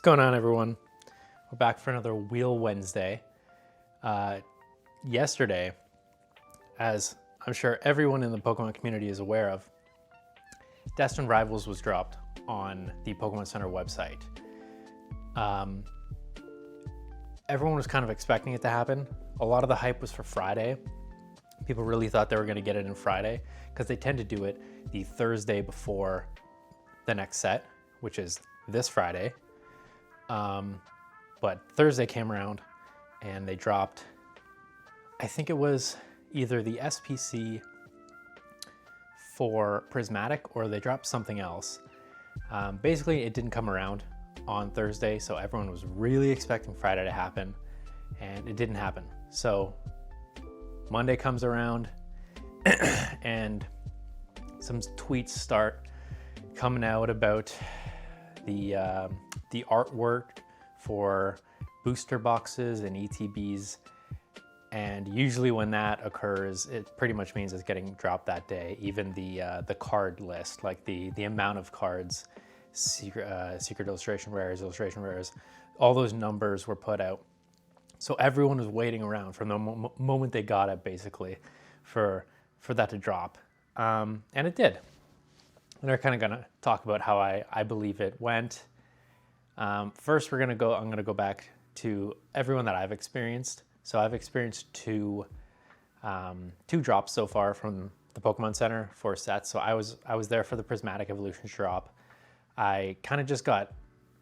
going on, everyone? We're back for another Wheel Wednesday. Yesterday, as I'm sure everyone in the Pokemon community is aware of, Destined Rivals was dropped on the Pokemon Center website. Everyone was kind of expecting it to happen. A lot of the hype was for Friday. People really thought they were going to get it in Friday because they tend to do it the Thursday before the next set, which is this Friday. But Thursday came around and they dropped, I think it was either the SPC for Prismatic or they dropped something else. Basically, it didn't come around on Thursday, so everyone was really expecting Friday to happen, and it didn't happen. So Monday comes around and some tweets start coming out about the artwork for booster boxes and ETBs, and usually when that occurs, it pretty much means it's getting dropped that day. Even the card list, like the amount of cards, secret illustration rares, all those numbers were put out. So everyone was waiting around from the moment they got it, basically, for that to drop, and it did. And we're kind of gonna talk about how I believe it went. First, I'm gonna go back to everyone that I've experienced. So I've experienced two drops so far from the Pokemon Center, 4 sets. So I was there for the Prismatic Evolutions drop. I kind of just got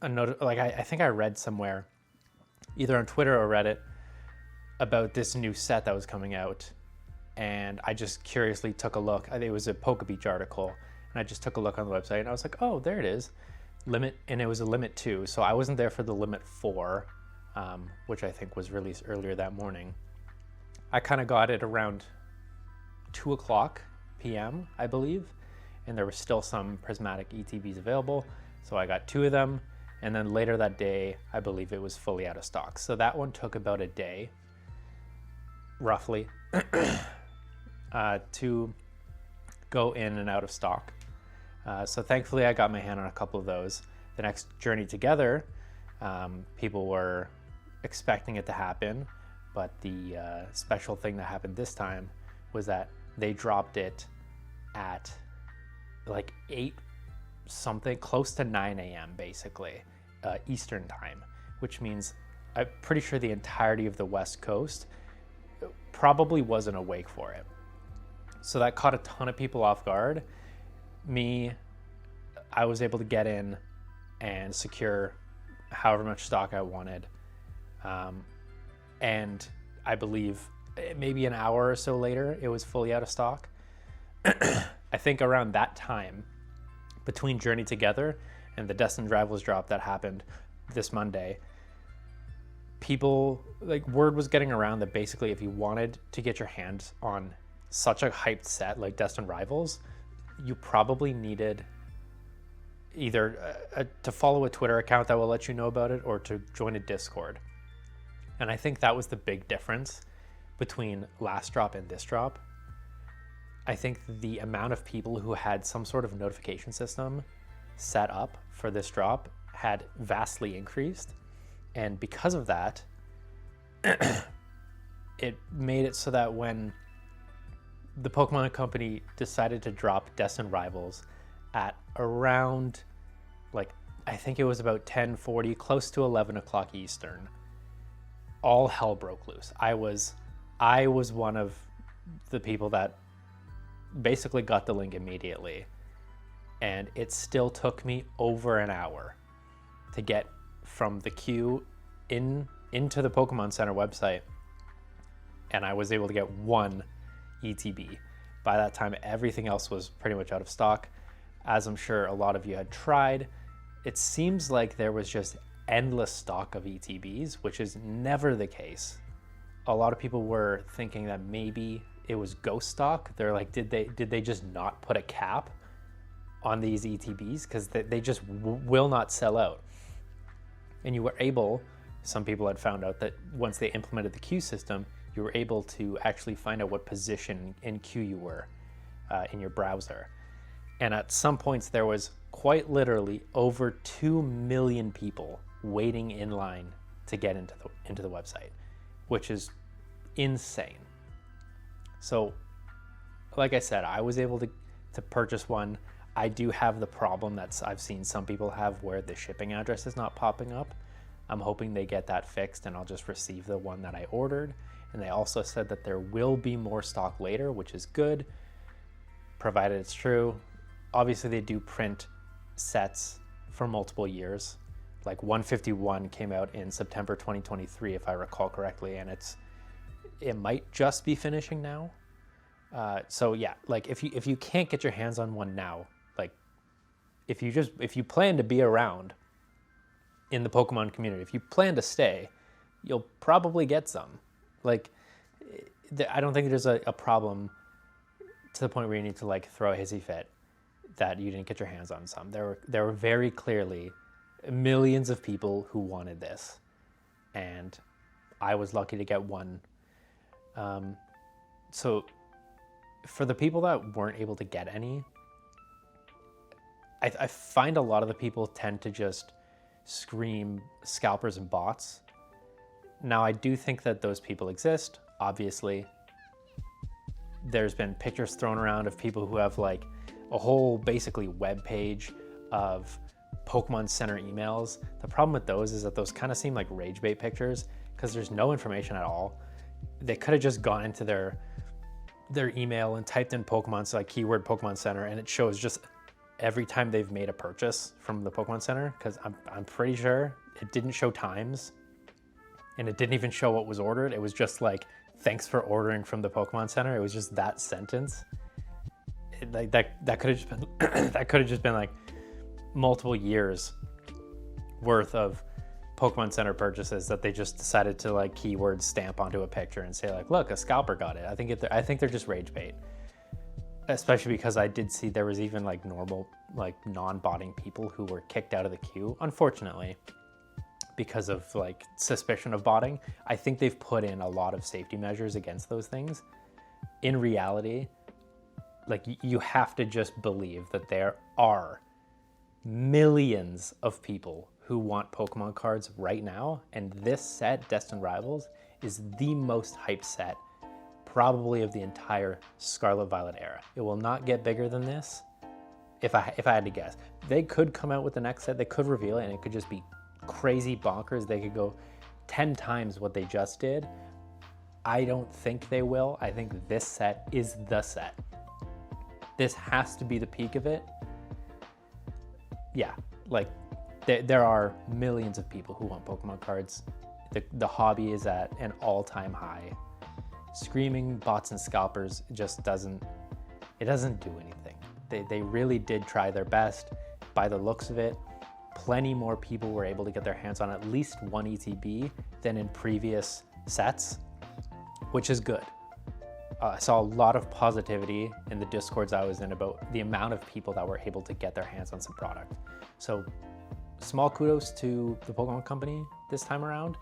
a note, like I think I read somewhere, either on Twitter or Reddit, about this new set that was coming out, and I just curiously took a look. I think it was a Pokebeach article, and I just took a look on the website, and I was like, oh, there it is. Limit, and it was a Limit 2, so I wasn't there for the Limit 4, which I think was released earlier that morning. I kind of got it around 2 o'clock p.m., I believe, and there was still some Prismatic ETBs available, so I got 2 of them, and then later that day, I believe it was fully out of stock. So that one took about a day, roughly, to go in and out of stock. So thankfully I got my hand on a couple of those. The next Journey Together, people were expecting it to happen, but the special thing that happened this time was that they dropped it at like 8 something, close to 9 a.m. basically, Eastern time, which means I'm pretty sure the entirety of the West Coast probably wasn't awake for it. So that caught a ton of people off guard. Me, I was able to get in and secure however much stock I wanted. And I believe maybe an hour or so later, it was fully out of stock. I think around that time, between Journey Together and the Destined Rivals drop that happened this Monday, people, like, word was getting around that basically if you wanted to get your hands on such a hyped set like Destined Rivals, you probably needed either to follow a Twitter account that will let you know about it or to join a Discord. And I think that was the big difference between last drop and this drop. I think the amount of people who had some sort of notification system set up for this drop had vastly increased. And because of that, it made it so that when the Pokemon Company decided to drop Destined Rivals at around, like, I think it was about 10:40, close to 11 o'clock Eastern, all hell broke loose. I was one of the people that basically got the link immediately, and it still took me over an hour to get from the queue into the Pokemon Center website, and I was able to get 1 ETB. By that time, everything else was pretty much out of stock. As I'm sure a lot of you had tried, it seems like there was just endless stock of ETBs, which is never the case. A lot of people were thinking that maybe it was ghost stock. They're like, did they just not put a cap on these ETBs? Because they just will not sell out. And you were able, some people had found out that once they implemented the queue system, you were able to actually find out what position in queue you were in your browser. And at some points there was quite literally over 2 million people waiting in line to get into the website, which is insane. So like I said, I was able to purchase one. I do have the problem that I've seen some people have where the shipping address is not popping up. I'm hoping they get that fixed and I'll just receive the one that I ordered. And they also said that there will be more stock later, which is good, provided it's true. Obviously they do print sets for multiple years. Like 151 came out in September 2023, if I recall correctly, and it might just be finishing now. So yeah, like if you can't get your hands on one now, like if you plan to be around in the Pokemon community, if you plan to stay, you'll probably get some. Like I don't think there's a problem to the point where you need to like throw a hissy fit that you didn't get your hands on some. There were very clearly millions of people who wanted this, and I was lucky to get one. So for the people that weren't able to get any, I find a lot of the people tend to just scream scalpers and bots. Now, I do think that those people exist, obviously. There's been pictures thrown around of people who have like a whole basically web page of Pokemon Center emails. The problem with those is that those kind of seem like rage bait pictures because there's no information at all. They could have just gone into their email and typed in Pokemon, so like keyword Pokemon Center, and it shows just every time they've made a purchase from the Pokemon Center, because I'm pretty sure it didn't show times and it didn't even show what was ordered. It was just like, thanks for ordering from the Pokemon Center. It was just that sentence. Like that could have just been that could have just been like multiple years worth of Pokemon Center purchases that they just decided to like keyword stamp onto a picture and say like, look, a scalper got it. I think they're just rage bait, especially because I did see there was even like normal, like non-botting people who were kicked out of the queue, unfortunately, because of like suspicion of botting. I think they've put in a lot of safety measures against those things. In reality, like you have to just believe that there are millions of people who want Pokemon cards right now, and this set, Destined Rivals, is the most hyped set probably of the entire Scarlet Violet era. It will not get bigger than this, if I had to guess. They could come out with the next set, they could reveal it, and it could just be crazy bonkers. They could go 10 times what they just did. I don't think they will. I think this set is the set. This has to be the peak of it. Yeah, like there are millions of people who want Pokemon cards. The hobby is at an all-time high. Screaming bots and scalpers just doesn't do anything. They really did try their best. By the looks of it, plenty more people were able to get their hands on at least one ETB than in previous sets, which is good. I saw a lot of positivity in the Discords I was in about the amount of people that were able to get their hands on some product. So small kudos to the Pokemon Company this time around.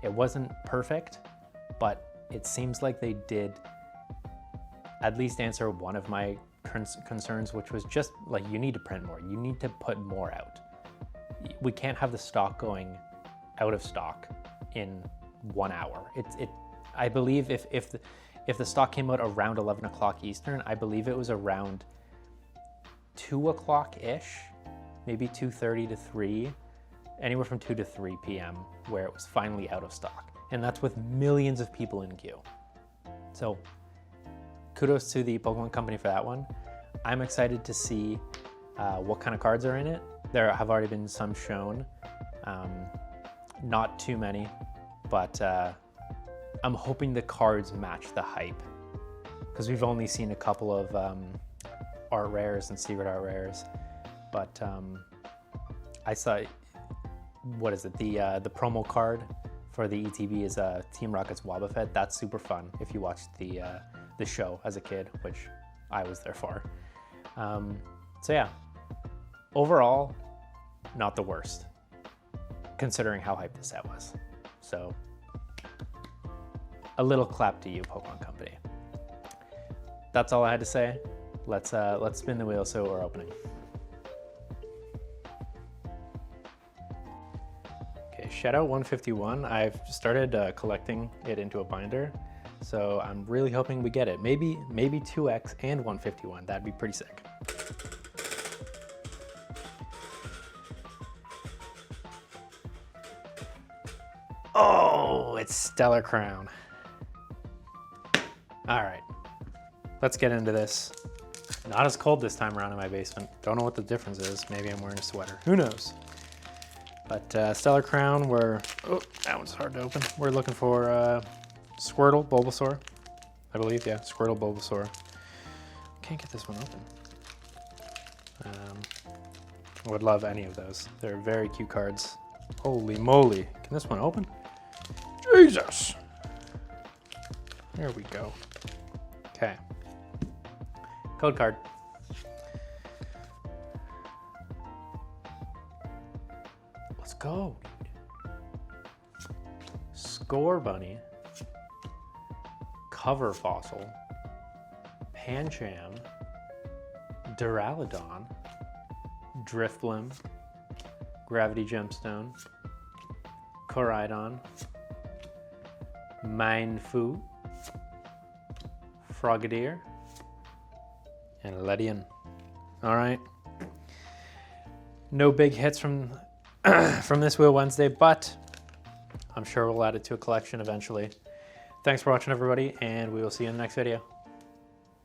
It wasn't perfect, but it seems like they did at least answer one of my concerns, which was just like, you need to print more. You need to put more out. We can't have the stock going out of stock in 1 hour. I believe if the stock came out around 11 o'clock Eastern, I believe it was around 2 o'clock-ish, maybe 2:30 to 3, anywhere from 2 to 3 p.m., where it was finally out of stock. And that's with millions of people in queue. So kudos to the Pokemon Company for that one. I'm excited to see what kind of cards are in it. There have already been some shown, not too many, but I'm hoping the cards match the hype, because we've only seen a couple of art rares and secret art rares. But I saw, what is it? The promo card for the ETB is Team Rocket's Wobbuffet. That's super fun if you watched the show as a kid, which I was there for. So yeah, overall, not the worst, considering how hyped this set was. So a little clap to you, Pokemon Company. That's all I had to say. Let's spin the wheel so we're opening. Shadow 151, I've started collecting it into a binder, so I'm really hoping we get it. Maybe 2X and 151, that'd be pretty sick. Oh, it's Stellar Crown. All right, let's get into this. Not as cold this time around in my basement. Don't know what the difference is. Maybe I'm wearing a sweater, who knows? But Stellar Crown, oh, that one's hard to open. We're looking for Squirtle, Bulbasaur, I believe, yeah, Squirtle, Bulbasaur. Can't get this one open. Would love any of those. They're very cute cards. Holy moly, can this one open? Jesus! There we go. Okay. Code card. Let's go, dude. Score Bunny. Cover Fossil. Pancham. Duraludon. Drifblim. Gravity Gemstone. Koraidon. Mindfu. Frogadier. And Ledian. All right. No big hits from from this Wheel Wednesday, but I'm sure we'll add it to a collection eventually. Thanks for watching, everybody, and we will see you in the next video.